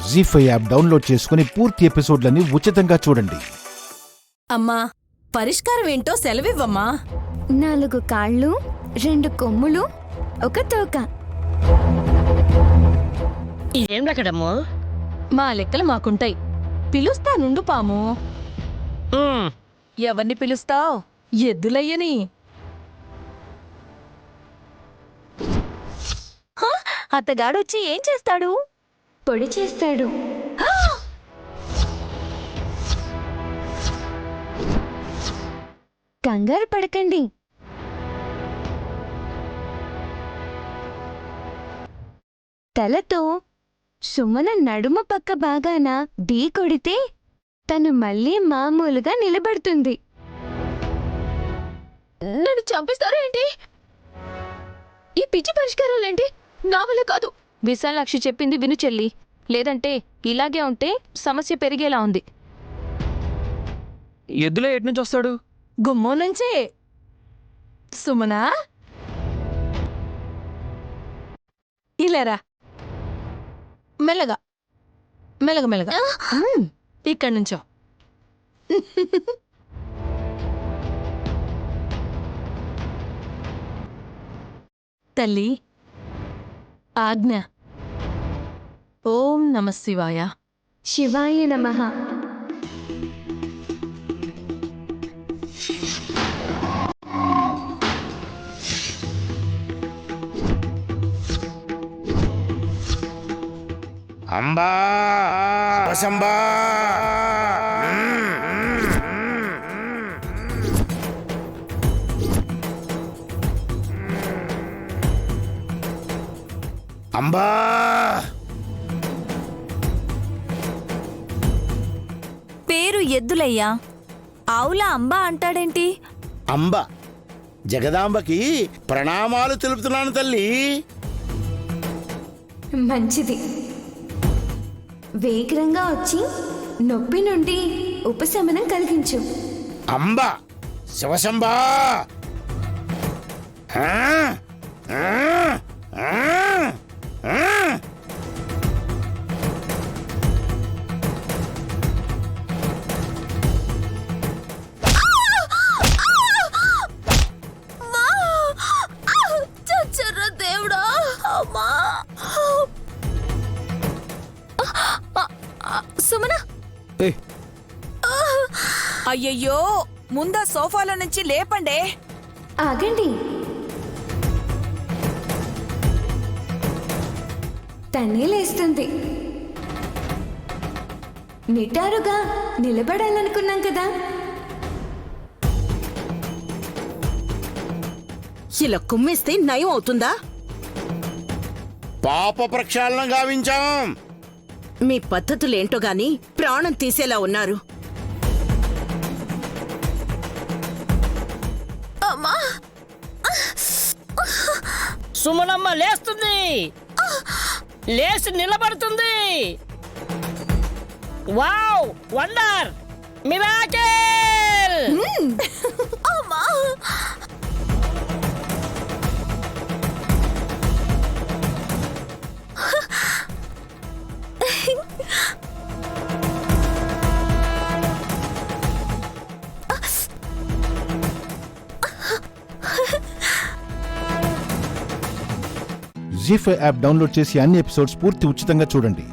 జీ5 app download చేసుకుని పూర్తి ఎపిసోడ్లని ఉచితంగా చూడండి. అమ్మా, పరిష్కారం ఏంటో సెలవివ్వమ్మా. 4 కాళ్ళు, 2 కొమ్ములు, 1 తోక. ఇదేం లెక్కడమ్మో? మా లెక్కలు మాకుంటాయి. పిలుస్తానుండు పాము. ఎవరిని పిలుస్తావ్? ఎద్దులయ్యని. అతగాడొచ్చి ఏం చేస్తాడు? పొడి చేస్తాడు. కంగారు పడకండి. తలతో సుమన నడుమ పక్క భాగాన ఢీ కొడితే తను మళ్ళీ మామూలుగా నిలబడుతుంది. నన్ను చంపేస్తారా ఏంటి? ఈ పిచ్చి పరిష్కారాలేంటి? నా వల్ల కాదు. విశాలాక్షి చెప్పింది విను చెల్లి, లేదంటే ఇలాగే ఉంటే సమస్య పెరిగేలా ఉంది. ఎద్దులో ఎట్నుంచి వస్తాడు? గుమ్మం నుంచే. సుమనా, ఇలారా. మెల్లగా మెల్లగా మెల్లగా. ఇక్కడి నుంచో. తల్లి ఆజ్ఞ. ఓం నమ శివాయ. శివాయ నమః. అంబా వసంబా. అంబా పేరు ఎద్దులయ్యా, ఆవులా అంబా అంటాడేంటి? అంబ జగదాంబకి ప్రణామాలు తెలుపుతున్నాను తల్లి. మంచిది. వేగంగా వచ్చి నొప్పి నుండి ఉపశమనం కలిగించు. అంబ శివశంబా. దేవుడా, అమ్మా. సుమనా, అయ్యయ్యో, ముందా సోఫాలో నుంచి లేపండే. ఆగండి. తనే లేస్తుంది. నిటారుగా నిలబడాలనుకున్నాం కదా. ఇలా కుమ్మేస్తే నయం అవుతుందా? పాప ప్రక్షాళన గావించాం. మీ పద్ధతులేంటో గాని ప్రాణం తీసేలా ఉన్నారు. సుమనమ్మ లేస్తుంది, లేచి నిలబడుతుంది. Wow, wonder, miracle. Zee five app download చేసి అన్ని ఎపిసోడ్స్ పూర్తి ఉచితంగా చూడండి.